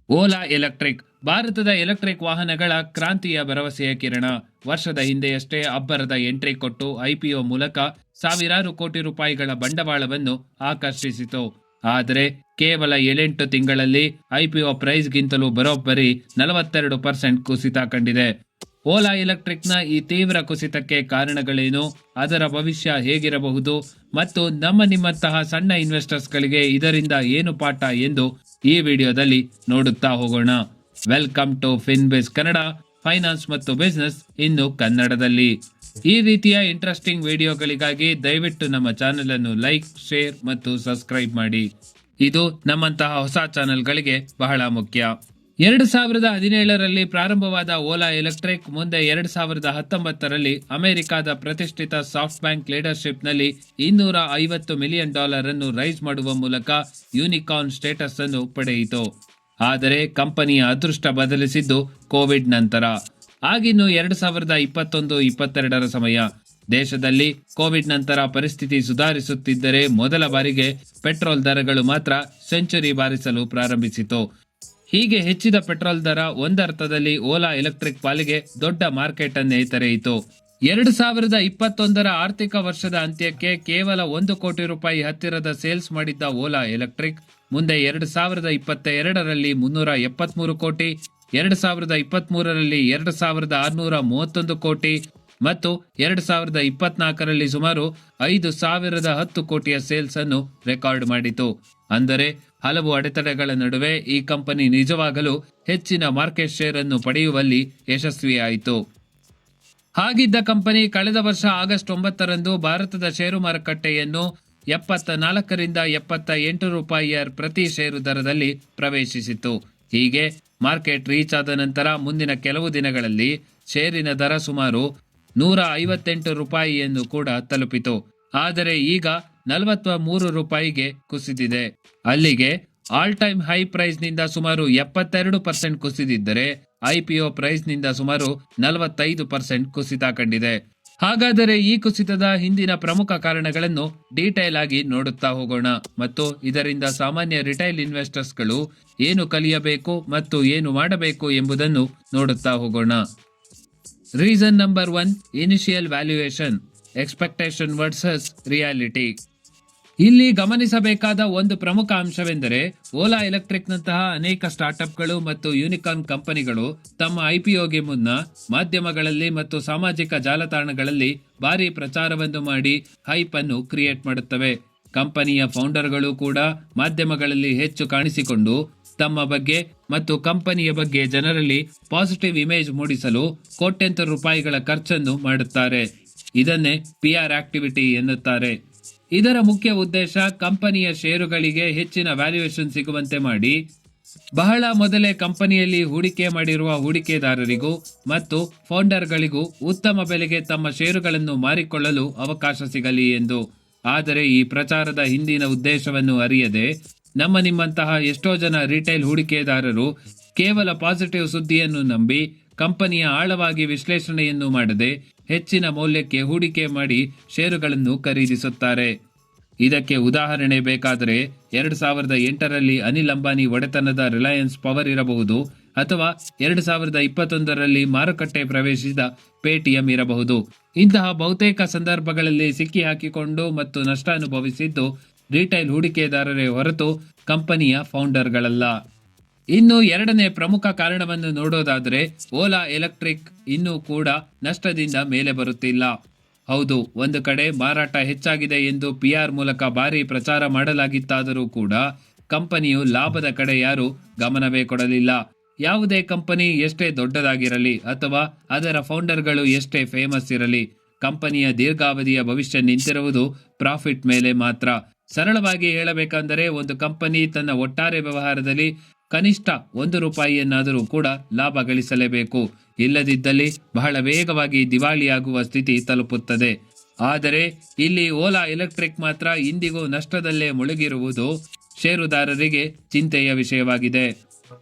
Ola electric ಭಾರತದ electric ವಾಹನಗಳ ಕ್ರಾಂತಿಯ ಭರವಸೆಯ ಕಿರಣ. ವರ್ಷದ ಹಿಂದೆಯಷ್ಟೇ ಅಬ್ಬರದ ಎಂಟ್ರಿ ಕೊಟ್ಟು ಐಪಿಒ ಮೂಲಕ ಸಾವಿರಾರು ಕೋಟಿ ರೂಪಾಯಿಗಳ ಬಂಡವಾಳವನ್ನು ಆಕರ್ಷಿಸಿತು. ಆದರೆ ಕೇವಲ 7 ತಿಂಗಳಲ್ಲಿ ಐಪಿಒ ಪ್ರೈಸ್ಗಿಂತಲೂ ಬರೋಬ್ಬರಿ 42% ಕುಸಿತ ಕಂಡಿದೆ. ಓಲಾ ಎಲೆಕ್ಟ್ರಿಕ್ನ ಈ ತೀವ್ರ ಕುಸಿತಕ್ಕೆ ಕಾರಣಗಳೇನು, ಅದರ ಭವಿಷ್ಯ ಹೇಗಿರಬಹುದು ಮತ್ತು ನಿಮ್ಮಂತಹ ಸಣ್ಣ ಇನ್ವೆಸ್ಟರ್ಸ್ಗಳಿಗೆ ಇದರಿಂದ ಏನು ಪಾಠ ಎಂದು ಈ ವಿಡಿಯೋದಲ್ಲಿ ನೋಡುತ್ತಾ ಹೋಗೋಣ. ವೆಲ್ಕಮ್ ಟು ಫಿನ್ಬಿಸ್ ಕನ್ನಡ, ಫೈನಾನ್ಸ್ ಮತ್ತು ಬಿಸ್ನೆಸ್ ಇನ್ನು ಕನ್ನಡದಲ್ಲಿ. ಈ ರೀತಿಯ ಇಂಟ್ರೆಸ್ಟಿಂಗ್ ವಿಡಿಯೋಗಳಿಗಾಗಿ ದಯವಿಟ್ಟು ನಮ್ಮ ಚಾನೆಲ್ ಅನ್ನು ಲೈಕ್, ಶೇರ್ ಮತ್ತು ಸಬ್ಸ್ಕ್ರೈಬ್ ಮಾಡಿ. ಇದು ನಮ್ಮಂತಹ ಹೊಸ ಚಾನೆಲ್ಗಳಿಗೆ ಬಹಳ ಮುಖ್ಯ. 2017ರಲ್ಲಿ ಪ್ರಾರಂಭವಾದ ಓಲಾ ಎಲೆಕ್ಟ್ರಿಕ್ ಮುಂದೆ 2019ರಲ್ಲಿ ಅಮೆರಿಕದ ಪ್ರತಿಷ್ಠಿತ ಸಾಫ್ಟ್ ಬ್ಯಾಂಕ್ ಲೀಡರ್ಶಿಪ್ನಲ್ಲಿ $250 ಮಿಲಿಯನ್ ಅನ್ನು ರೈಸ್ ಮಾಡುವ ಮೂಲಕ ಯೂನಿಕಾರ್ನ್ ಸ್ಟೇಟಸ್ ಅನ್ನು ಪಡೆಯಿತು. ಆದರೆ ಕಂಪನಿಯ ಅದೃಷ್ಟ ಬದಲಿಸಿದ್ದು ಕೋವಿಡ್ ನಂತರ. ಆಗಿನ್ನು 2021-22ರ ಸಮಯ. ದೇಶದಲ್ಲಿ ಕೋವಿಡ್ ನಂತರ ಪರಿಸ್ಥಿತಿ ಸುಧಾರಿಸುತ್ತಿದ್ದರೆ ಮೊದಲ ಬಾರಿಗೆ ಪೆಟ್ರೋಲ್ ದರಗಳು ಮಾತ್ರ ಸೆಂಚುರಿ ಬಾರಿಸಲು ಪ್ರಾರಂಭಿಸಿತು. ಹೀಗೆ ಹೆಚ್ಚಿದ ಪೆಟ್ರೋಲ್ ದರ ಒಂದರ್ಥದಲ್ಲಿ ಓಲಾ ಎಲೆಕ್ಟ್ರಿಕ್ ಪಾಲಿಗೆ ದೊಡ್ಡ ಮಾರ್ಕೆಟ್ ಅನ್ನೇ ತೆರೆಯಿತು. 2021ರ ಆರ್ಥಿಕ ವರ್ಷದ ಅಂತ್ಯಕ್ಕೆ ಕೇವಲ 1 ಕೋಟಿ ರೂಪಾಯಿ ಹತ್ತಿರದ ಸೇಲ್ಸ್ ಮಾಡಿದ್ದ ಓಲಾ ಎಲೆಕ್ಟ್ರಿಕ್ ಮುಂದೆ 2022ರಲ್ಲಿ 373 ಕೋಟಿ, 2023ರಲ್ಲಿ 2631 ಕೋಟಿ ಮತ್ತು 2024ರಲ್ಲಿ ಸುಮಾರು 5010 ಕೋಟಿಯ ಸೇಲ್ಸ್ ಅನ್ನು ರೆಕಾರ್ಡ್ ಮಾಡಿತು. ಅಂದರೆ ಹಲವು ಅಡೆತಡೆಗಳ ನಡುವೆ ಈ ಕಂಪನಿ ನಿಜವಾಗಲೂ ಹೆಚ್ಚಿನ ಮಾರ್ಕೆಟ್ ಶೇರ್ ಅನ್ನು ಪಡೆಯುವಲ್ಲಿ ಯಶಸ್ವಿಯಾಯಿತು. ಹಾಗಿದ್ದ ಕಂಪನಿ ಕಳೆದ ವರ್ಷ ಆಗಸ್ಟ್ 9ರಂದು ಭಾರತದ ಷೇರು ಮಾರುಕಟ್ಟೆಯನ್ನು 74ರಿಂದ 78 ರೂಪಾಯಿಯ ಪ್ರತಿ ಷೇರು ದರದಲ್ಲಿ ಪ್ರವೇಶಿಸಿತು. ಹೀಗೆ ಮಾರ್ಕೆಟ್ ರೀಚ್ ಆದ ನಂತರ ಮುಂದಿನ ಕೆಲವು ದಿನಗಳಲ್ಲಿ ಷೇರಿನ ದರ ಸುಮಾರು 158 ರೂಪಾಯಿಯನ್ನು ಕೂಡ ತಲುಪಿತು. ಆದರೆ ಈಗ 43 ರೂಪಾಯಿಗೆ ಕುಸಿದಿದೆ. ಅಲ್ಲಿಗೆ ಆಲ್ ಟೈಮ್ ಹೈ ಪ್ರೈಸ್ ನಿಂದ ಸುಮಾರು 72% ಕುಸಿದಿದ್ದರೆ ಐಪಿಒ ಪ್ರೈಸ್ ನಿಂದ ಸುಮಾರು 45% ಕುಸಿತ ಕಂಡಿದೆ. ಹಾಗಾದರೆ ಈ ಕುಸಿತದ ಹಿಂದಿನ ಪ್ರಮುಖ ಕಾರಣಗಳನ್ನು ಡೀಟೇಲ್ ಆಗಿ ನೋಡುತ್ತಾ ಹೋಗೋಣ ಮತ್ತು ಇದರಿಂದ ಸಾಮಾನ್ಯ ರಿಟೈಲ್ ಇನ್ವೆಸ್ಟರ್ಸ್ಗಳು ಏನು ಕಲಿಯಬೇಕು ಮತ್ತು ಏನು ಮಾಡಬೇಕು ಎಂಬುದನ್ನು ನೋಡುತ್ತಾ ಹೋಗೋಣ. Reason number 1, initial valuation, expectation versus reality. ಇಲ್ಲಿ ಗಮನಿಸಬೇಕಾದ ಒಂದು ಪ್ರಮುಖ ಅಂಶವೆಂದರೆ ಓಲಾ ಎಲೆಕ್ಟ್ರಿಕ್ ನಂತಹ ಅನೇಕ ಸ್ಟಾರ್ಟ್ಅಪ್ಗಳು ಮತ್ತು ಯೂನಿಕಾರ್ನ್ ಕಂಪನಿಗಳು ತಮ್ಮ ಐಪಿಒಗೆ ಮುನ್ನ ಮಾಧ್ಯಮಗಳಲ್ಲಿ ಮತ್ತು ಸಾಮಾಜಿಕ ಜಾಲತಾಣಗಳಲ್ಲಿ ಭಾರಿ ಪ್ರಚಾರವನ್ನು ಮಾಡಿ ಹೈಪ್ ಅನ್ನು ಕ್ರಿಯೇಟ್ ಮಾಡುತ್ತವೆ. ಕಂಪನಿಯ ಫೌಂಡರ್ಗಳು ಕೂಡ ಮಾಧ್ಯಮಗಳಲ್ಲಿ ಹೆಚ್ಚು ಕಾಣಿಸಿಕೊಂಡು ತಮ್ಮ ಬಗ್ಗೆ ಮತ್ತು ಕಂಪನಿಯ ಬಗ್ಗೆ ಜನರಲ್ಲಿ ಪಾಸಿಟಿವ್ ಇಮೇಜ್ ಮೂಡಿಸಲು ಕೋಟ್ಯಂತರ ರೂಪಾಯಿಗಳ ಖರ್ಚನ್ನು ಮಾಡುತ್ತಾರೆ. ಇದನ್ನೇ ಪಿಆರ್ ಆಕ್ಟಿವಿಟಿ ಎನ್ನುತ್ತಾರೆ. ಇದರ ಮುಖ್ಯ ಉದ್ದೇಶ ಕಂಪನಿಯ ಷೇರುಗಳಿಗೆ ಹೆಚ್ಚಿನ ವ್ಯಾಲ್ಯೂಯೇಷನ್ ಸಿಗುವಂತೆ ಮಾಡಿ ಬಹಳ ಮೊದಲೇ ಕಂಪನಿಯಲ್ಲಿ ಹೂಡಿಕೆ ಮಾಡಿರುವ ಹೂಡಿಕೆದಾರರಿಗೂ ಮತ್ತು ಫೌಂಡರ್ಗಳಿಗೂ ಉತ್ತಮ ಬೆಲೆಗೆ ತಮ್ಮ ಷೇರುಗಳನ್ನು ಮಾರಿಕೊಳ್ಳಲು ಅವಕಾಶ ಸಿಗಲಿ ಎಂದು. ಆದರೆ ಈ ಪ್ರಚಾರದ ಹಿಂದಿನ ಉದ್ದೇಶವನ್ನು ಅರಿಯದೆ ನಿಮ್ಮಂತಹ ಎಷ್ಟೋ ಜನ ರಿಟೇಲ್ ಹೂಡಿಕೆದಾರರು ಕೇವಲ ಪಾಸಿಟಿವ್ ಸುದ್ದಿಯನ್ನು ನಂಬಿ ಕಂಪನಿಯ ಆಳವಾಗಿ ವಿಶ್ಲೇಷಣೆಯನ್ನು ಮಾಡದೆ ಹೆಚ್ಚಿನ ಮೌಲ್ಯಕ್ಕೆ ಹೂಡಿಕೆ ಮಾಡಿ ಷೇರುಗಳನ್ನು ಖರೀದಿಸುತ್ತಾರೆ. ಇದಕ್ಕೆ ಉದಾಹರಣೆ ಬೇಕಾದರೆ 2008ರಲ್ಲಿ ಅನಿಲ್ ಅಂಬಾನಿ ಒಡೆತನದ ರಿಲಯನ್ಸ್ ಪವರ್ ಇರಬಹುದು, ಅಥವಾ 2021ರಲ್ಲಿ ಮಾರುಕಟ್ಟೆ ಪ್ರವೇಶಿಸಿದ ಪೇಟಿಎಂ ಇರಬಹುದು. ಇಂತಹ ಬಹುತೇಕ ಸಂದರ್ಭಗಳಲ್ಲಿ ಸಿಕ್ಕಿ ಹಾಕಿಕೊಂಡು ಮತ್ತು ನಷ್ಟ ಅನುಭವಿಸಿದ್ದು ರಿಟೈಲ್ ಹೂಡಿಕೆದಾರರೇ ಹೊರತು ಕಂಪನಿಯ ಫೌಂಡರ್ಗಳಲ್ಲ. ಇನ್ನು ಎರಡನೇ ಪ್ರಮುಖ ಕಾರಣವನ್ನು ನೋಡೋದಾದರೆ ಓಲಾ ಎಲೆಕ್ಟ್ರಿಕ್ ಇನ್ನೂ ಕೂಡ ನಷ್ಟದಿಂದ ಮೇಲೆ ಬರುತ್ತಿಲ್ಲ. ಹೌದು, ಒಂದು ಕಡೆ ಮಾರಾಟ ಹೆಚ್ಚಾಗಿದೆ ಎಂದು ಪಿಆರ್ ಮೂಲಕ ಭಾರಿ ಪ್ರಚಾರ ಮಾಡಲಾಗಿತ್ತಾದರೂ ಕೂಡ ಕಂಪನಿಯು ಲಾಭದ ಕಡೆ ಯಾರೂ ಗಮನವೇ ಕೊಡಲಿಲ್ಲ. ಯಾವುದೇ ಕಂಪನಿ ಎಷ್ಟೇ ದೊಡ್ಡದಾಗಿರಲಿ ಅಥವಾ ಅದರ ಫೌಂಡರ್ಗಳು ಎಷ್ಟೇ ಫೇಮಸ್ ಇರಲಿ, ಕಂಪನಿಯ ದೀರ್ಘಾವಧಿಯ ಭವಿಷ್ಯ ನಿಂತಿರುವುದು ಪ್ರಾಫಿಟ್ ಮೇಲೆ ಮಾತ್ರ. ಸರಳವಾಗಿ ಹೇಳಬೇಕೆಂದರೆ ಒಂದು ಕಂಪನಿ ತನ್ನ ಒಟ್ಟಾರೆ ವ್ಯವಹಾರದಲ್ಲಿ ಕನಿಷ್ಠ 1 ರೂಪಾಯಿಯನ್ನಾದರೂ ಕೂಡ ಲಾಭ ಗಳಿಸಲೇಬೇಕು. ಇಲ್ಲದಿದ್ದಲ್ಲಿ ಬಹಳ ವೇಗವಾಗಿ ದಿವಾಳಿಯಾಗುವ ಸ್ಥಿತಿ ತಲುಪುತ್ತದೆ. ಆದರೆ ಇಲ್ಲಿ ಓಲಾ ಎಲೆಕ್ಟ್ರಿಕ್ ಮಾತ್ರ ಇಂದಿಗೂ ನಷ್ಟದಲ್ಲೇ ಮುಳುಗಿರುವುದು ಷೇರುದಾರರಿಗೆ ಚಿಂತೆಯ ವಿಷಯವಾಗಿದೆ.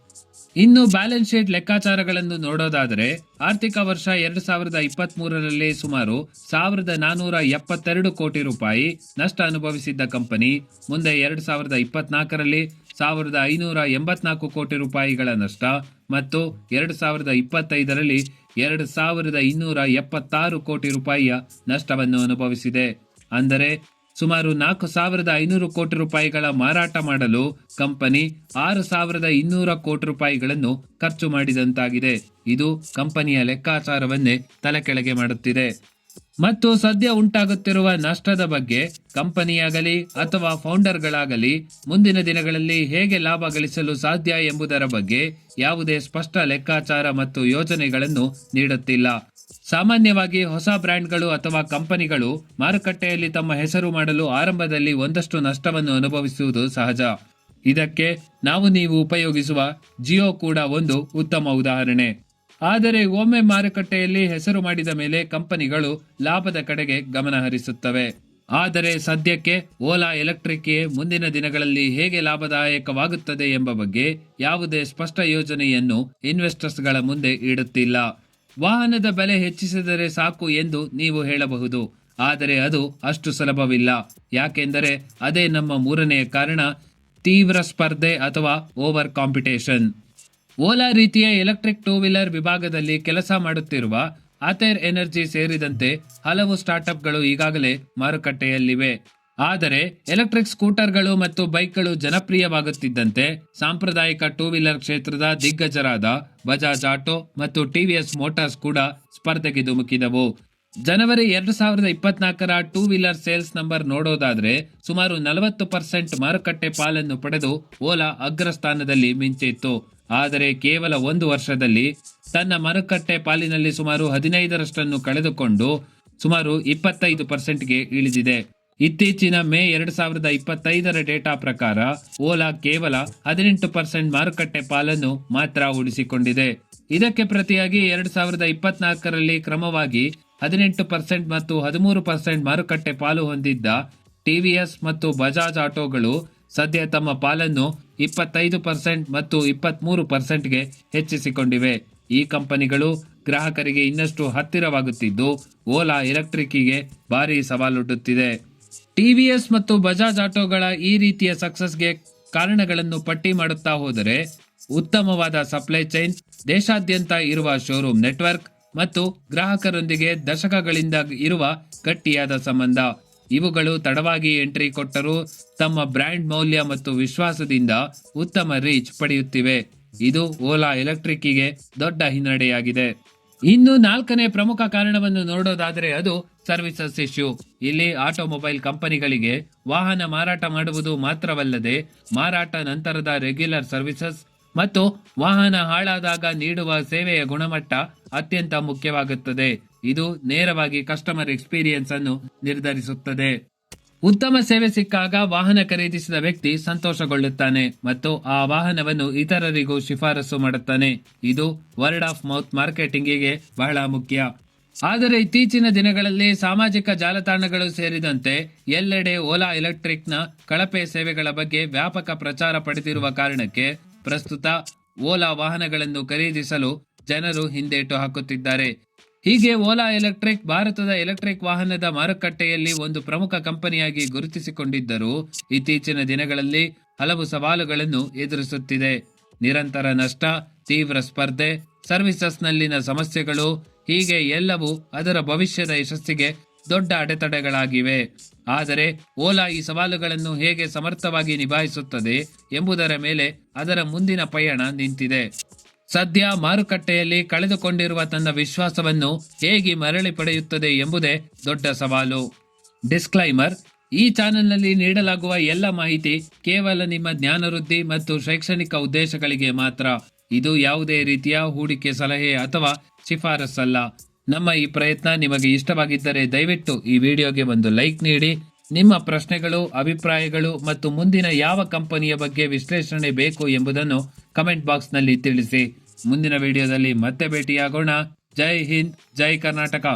ಇನ್ನು ಬ್ಯಾಲೆನ್ಸ್ ಶೀಟ್ ಲೆಕ್ಕಾಚಾರಗಳನ್ನು ನೋಡೋದಾದರೆ ಆರ್ಥಿಕ ವರ್ಷ 2023ರಲ್ಲಿ ಸುಮಾರು 1472 ಕೋಟಿ ರೂಪಾಯಿ ನಷ್ಟ ಅನುಭವಿಸಿದ್ದ ಕಂಪನಿ ಮುಂದೆ 2024ರಲ್ಲಿ 1,584 ಕೋಟಿ ರೂಪಾಯಿಗಳ ನಷ್ಟ ಮತ್ತು 2025ರಲ್ಲಿ 2,276 ಕೋಟಿ ರೂಪಾಯಿಯ ನಷ್ಟವನ್ನು ಅನುಭವಿಸಿದೆ. ಅಂದರೆ ಸುಮಾರು 4,500 ಕೋಟಿ ರೂಪಾಯಿಗಳ ಮಾರಾಟ ಮಾಡಲು ಕಂಪನಿ 6,200 ಕೋಟಿ ರೂಪಾಯಿಗಳನ್ನು ಖರ್ಚು ಮಾಡಿದಂತಾಗಿದೆ. ಇದು ಕಂಪನಿಯ ಲೆಕ್ಕಾಚಾರವನ್ನೇ ತಲೆಕೆಳಗೆ ಮಾಡುತ್ತಿದೆ. ಮತ್ತು ಸದ್ಯ ಉಂಟಾಗುತ್ತಿರುವ ನಷ್ಟದ ಬಗ್ಗೆ ಕಂಪನಿಯಾಗಲಿ ಅಥವಾ ಫೌಂಡರ್ಗಳಾಗಲಿ ಮುಂದಿನ ದಿನಗಳಲ್ಲಿ ಹೇಗೆ ಲಾಭ ಗಳಿಸಲು ಸಾಧ್ಯ ಎಂಬುದರ ಬಗ್ಗೆ ಯಾವುದೇ ಸ್ಪಷ್ಟ ಲೆಕ್ಕಾಚಾರ ಮತ್ತು ಯೋಜನೆಗಳನ್ನು ನೀಡುತ್ತಿಲ್ಲ. ಸಾಮಾನ್ಯವಾಗಿ ಹೊಸ ಬ್ರ್ಯಾಂಡ್ಗಳು ಅಥವಾ ಕಂಪನಿಗಳು ಮಾರುಕಟ್ಟೆಯಲ್ಲಿ ತಮ್ಮ ಹೆಸರು ಮಾಡಲು ಆರಂಭದಲ್ಲಿ ಒಂದಷ್ಟು ನಷ್ಟವನ್ನು ಅನುಭವಿಸುವುದು ಸಹಜ. ಇದಕ್ಕೆ ನೀವು ಉಪಯೋಗಿಸುವ ಜಿಯೋ ಕೂಡ ಒಂದು ಉತ್ತಮ ಉದಾಹರಣೆ. ಆದರೆ ಒಮ್ಮೆ ಮಾರುಕಟ್ಟೆಯಲ್ಲಿ ಹೆಸರು ಮಾಡಿದ ಮೇಲೆ ಕಂಪನಿಗಳು ಲಾಭದ ಕಡೆಗೆ ಗಮನ ಹರಿಸುತ್ತವೆ. ಆದರೆ ಸದ್ಯಕ್ಕೆ ಓಲಾ ಎಲೆಕ್ಟ್ರಿಕ್ಗೆ ಮುಂದಿನ ದಿನಗಳಲ್ಲಿ ಹೇಗೆ ಲಾಭದಾಯಕವಾಗುತ್ತದೆ ಎಂಬ ಬಗ್ಗೆ ಯಾವುದೇ ಸ್ಪಷ್ಟ ಯೋಜನೆಯನ್ನು ಇನ್ವೆಸ್ಟರ್ಸ್ಗಳ ಮುಂದೆ ಇಡುತ್ತಿಲ್ಲ. ವಾಹನದ ಬೆಲೆ ಹೆಚ್ಚಿಸಿದರೆ ಸಾಕು ಎಂದು ನೀವು ಹೇಳಬಹುದು, ಆದರೆ ಅದು ಅಷ್ಟು ಸುಲಭವಿಲ್ಲ. ಯಾಕೆಂದರೆ ಅದೇ ನಮ್ಮ ಮೂರನೆಯ ಕಾರಣ, ತೀವ್ರ ಸ್ಪರ್ಧೆ ಅಥವಾ ಓವರ್ ಕಾಂಪಿಟೇಷನ್. ಓಲಾ ರೀತಿಯ ಎಲೆಕ್ಟ್ರಿಕ್ ಟೂ ವೀಲರ್ ವಿಭಾಗದಲ್ಲಿ ಕೆಲಸ ಮಾಡುತ್ತಿರುವ ಅಥೇರ್ ಎನರ್ಜಿ ಸೇರಿದಂತೆ ಹಲವು ಸ್ಟಾರ್ಟ್ಅಪ್ಗಳು ಈಗಾಗಲೇ ಮಾರುಕಟ್ಟೆಯಲ್ಲಿವೆ. ಆದರೆ ಎಲೆಕ್ಟ್ರಿಕ್ ಸ್ಕೂಟರ್ಗಳು ಮತ್ತು ಬೈಕ್ಗಳು ಜನಪ್ರಿಯವಾಗುತ್ತಿದ್ದಂತೆ ಸಾಂಪ್ರದಾಯಿಕ ಟೂ ವೀಲರ್ ಕ್ಷೇತ್ರದ ದಿಗ್ಗಜರಾದ ಬಜಾಜ್ ಆಟೋ ಮತ್ತು ಟಿವಿಎಸ್ ಮೋಟಾರ್ಸ್ ಕೂಡ ಸ್ಪರ್ಧೆಗೆ ಧುಮುಕಿದವು. ಜನವರಿ 2024ರ ಟೂ ವೀಲರ್ ಸೇಲ್ಸ್ ನಂಬರ್ ನೋಡೋದಾದ್ರೆ ಸುಮಾರು 40% ಮಾರುಕಟ್ಟೆ ಪಾಲನ್ನು ಪಡೆದು ಓಲಾ ಅಗ್ರಸ್ಥಾನದಲ್ಲಿ ಮಿಂಚಿತ್ತು. ಆದರೆ ಕೇವಲ ಒಂದು ವರ್ಷದಲ್ಲಿ ತನ್ನ ಮಾರುಕಟ್ಟೆ ಪಾಲಿನಲ್ಲಿ ಸುಮಾರು 15% ಕಳೆದುಕೊಂಡು ಸುಮಾರು 25%ಗೆ ಇಳಿದಿದೆ. ಇತ್ತೀಚಿನ ಮೇ 2025ರ ಡೇಟಾ ಪ್ರಕಾರ ಓಲಾ ಕೇವಲ 18% ಮಾರುಕಟ್ಟೆ ಪಾಲನ್ನು ಮಾತ್ರ ಉಳಿಸಿಕೊಂಡಿದೆ. ಇದಕ್ಕೆ ಪ್ರತಿಯಾಗಿ 2024ರಲ್ಲಿ ಕ್ರಮವಾಗಿ 18% ಮತ್ತು 13% ಮಾರುಕಟ್ಟೆ ಪಾಲು ಹೊಂದಿದ್ದ ಟಿವಿಎಸ್ ಮತ್ತು ಬಜಾಜ್ ಆಟೋಗಳು ಸದ್ಯ ತಮ್ಮ ಪಾಲನ್ನು 25% ಮತ್ತು 23%ಗೆ ಹೆಚ್ಚಿಸಿಕೊಂಡಿವೆ. ಈ ಕಂಪನಿಗಳು ಗ್ರಾಹಕರಿಗೆ ಇನ್ನಷ್ಟು ಹತ್ತಿರವಾಗುತ್ತಿದ್ದು ಓಲಾ ಎಲೆಕ್ಟ್ರಿಕ್ಗೆ ಭಾರಿ ಸವಾಲೊಡ್ಡುತ್ತಿದೆ. ಟಿವಿಎಸ್ ಮತ್ತು ಬಜಾಜ್ ಆಟೋಗಳ ಈ ರೀತಿಯ ಸಕ್ಸಸ್ಗೆ ಕಾರಣಗಳನ್ನು ಪಟ್ಟಿ ಮಾಡುತ್ತಾ ಹೋದರೆ ಉತ್ತಮವಾದ ಸಪ್ಲೈ ಚೈನ್, ದೇಶಾದ್ಯಂತ ಇರುವ ಶೋರೂಮ್ ನೆಟ್ವರ್ಕ್ ಮತ್ತು ಗ್ರಾಹಕರೊಂದಿಗೆ ದಶಕಗಳಿಂದ ಇರುವ ಗಟ್ಟಿಯಾದ ಸಂಬಂಧ, ಇವುಗಳು ತಡವಾಗಿ ಎಂಟ್ರಿ ಕೊಟ್ಟರೂ ತಮ್ಮ ಬ್ರ್ಯಾಂಡ್ ಮೌಲ್ಯ ಮತ್ತು ವಿಶ್ವಾಸದಿಂದ ಉತ್ತಮ ರೀಚ್ ಪಡೆಯುತ್ತಿವೆ. ಇದು ಓಲಾ ಎಲೆಕ್ಟ್ರಿಕ್ಗೆ ದೊಡ್ಡ ಹಿನ್ನಡೆಯಾಗಿದೆ. ಇನ್ನು 4ನೇ ಪ್ರಮುಖ ಕಾರಣವನ್ನು ನೋಡೋದಾದರೆ ಅದು ಸರ್ವಿಸಸ್ ಇಶ್ಯೂ. ಇಲ್ಲಿ ಆಟೋಮೊಬೈಲ್ ಕಂಪನಿಗಳಿಗೆ ವಾಹನ ಮಾರಾಟ ಮಾಡುವುದು ಮಾತ್ರವಲ್ಲದೆ ಮಾರಾಟ ನಂತರದ ರೆಗ್ಯುಲರ್ ಸರ್ವಿಸಸ್ ಮತ್ತು ವಾಹನ ಹಾಳಾದಾಗ ನೀಡುವ ಸೇವೆಯ ಗುಣಮಟ್ಟ ಅತ್ಯಂತ ಮುಖ್ಯವಾಗುತ್ತದೆ. ಇದು ನೇರವಾಗಿ ಕಸ್ಟಮರ್ ಎಕ್ಸ್ಪೀರಿಯನ್ಸ್ ಅನ್ನು ನಿರ್ಧರಿಸುತ್ತದೆ. ಉತ್ತಮ ಸೇವೆ ಸಿಕ್ಕಾಗ ವಾಹನ ಖರೀದಿಸಿದ ವ್ಯಕ್ತಿ ಸಂತೋಷಗೊಳ್ಳುತ್ತಾನೆ ಮತ್ತು ಆ ವಾಹನವನ್ನು ಇತರರಿಗೂ ಶಿಫಾರಸು ಮಾಡುತ್ತಾನೆ. ಇದು ವರ್ಡ್ ಆಫ್ ಮೌತ್ ಮಾರ್ಕೆಟಿಂಗಿಗೆ ಬಹಳ ಮುಖ್ಯ. ಆದರೆ ಇತ್ತೀಚಿನ ದಿನಗಳಲ್ಲಿ ಸಾಮಾಜಿಕ ಜಾಲತಾಣಗಳು ಸೇರಿದಂತೆ ಎಲ್ಲೆಡೆ ಓಲಾ ಎಲೆಕ್ಟ್ರಿಕ್ನ ಕಳಪೆ ಸೇವೆಗಳ ಬಗ್ಗೆ ವ್ಯಾಪಕ ಪ್ರಚಾರ ಪಡೆದಿರುವ ಕಾರಣಕ್ಕೆ ಪ್ರಸ್ತುತ ಓಲಾ ವಾಹನಗಳನ್ನು ಖರೀದಿಸಲು ಜನರು ಹಿಂದೇಟು ಹಾಕುತ್ತಿದ್ದಾರೆ. ಹೀಗೆ ಓಲಾ ಎಲೆಕ್ಟ್ರಿಕ್ ಭಾರತದ ಎಲೆಕ್ಟ್ರಿಕ್ ವಾಹನದ ಮಾರುಕಟ್ಟೆಯಲ್ಲಿ ಒಂದು ಪ್ರಮುಖ ಕಂಪನಿಯಾಗಿ ಗುರುತಿಸಿಕೊಂಡಿದ್ದರೂ ಇತ್ತೀಚಿನ ದಿನಗಳಲ್ಲಿ ಹಲವು ಸವಾಲುಗಳನ್ನು ಎದುರಿಸುತ್ತಿದೆ. ನಿರಂತರ ನಷ್ಟ, ತೀವ್ರ ಸ್ಪರ್ಧೆ, ಸರ್ವಿಸಸ್ನಲ್ಲಿನ ಸಮಸ್ಯೆಗಳು, ಹೀಗೆ ಎಲ್ಲವೂ ಅದರ ಭವಿಷ್ಯದ ಯಶಸ್ಸಿಗೆ ದೊಡ್ಡ ಅಡೆತಡೆಗಳಾಗಿವೆ. ಆದರೆ ಓಲಾ ಈ ಸವಾಲುಗಳನ್ನು ಹೇಗೆ ಸಮರ್ಥವಾಗಿ ನಿಭಾಯಿಸುತ್ತದೆ ಎಂಬುದರ ಮೇಲೆ ಅದರ ಮುಂದಿನ ಪಯಣ ನಿಂತಿದೆ. ಸದ್ಯ ಮಾರುಕಟ್ಟೆಯಲ್ಲಿ ಕಳೆದುಕೊಂಡಿರುವ ತನ್ನ ವಿಶ್ವಾಸವನ್ನು ಹೇಗೆ ಮರಳಿ ಪಡೆಯುತ್ತದೆ ಎಂಬುದೇ ದೊಡ್ಡ ಸವಾಲು. ಡಿಸ್ಕ್ಲೈಮರ್: ಈ ಚಾನೆಲ್ನಲ್ಲಿ ನೀಡಲಾಗುವ ಎಲ್ಲ ಮಾಹಿತಿ ಕೇವಲ ನಿಮ್ಮ ಜ್ಞಾನವೃದ್ಧಿ ಮತ್ತು ಶೈಕ್ಷಣಿಕ ಉದ್ದೇಶಗಳಿಗೆ ಮಾತ್ರ. ಇದು ಯಾವುದೇ ರೀತಿಯ ಹೂಡಿಕೆ ಸಲಹೆ ಅಥವಾ ಶಿಫಾರಸಲ್ಲ. ನಮ್ಮ ಈ ಪ್ರಯತ್ನ ನಿಮಗೆ ಇಷ್ಟವಾಗಿದ್ದರೆ ದಯವಿಟ್ಟು ಈ ವಿಡಿಯೋಗೆ ಒಂದು ಲೈಕ್ ನೀಡಿ. ನಿಮ್ಮ ಪ್ರಶ್ನೆಗಳು, ಅಭಿಪ್ರಾಯಗಳು ಮತ್ತು ಮುಂದಿನ ಯಾವ ಕಂಪನಿಯ ಬಗ್ಗೆ ವಿಶ್ಲೇಷಣೆ ಬೇಕು ಎಂಬುದನ್ನು ಕಮೆಂಟ್ ಬಾಕ್ಸ್ನಲ್ಲಿ ತಿಳಿಸಿ. ಮುಂದಿನ ವಿಡಿಯೋದಲ್ಲಿ ಮತ್ತೆ ಭೇಟಿಯಾಗೋಣ. ಜೈ ಹಿಂದ್, ಜೈ ಕರ್ನಾಟಕ.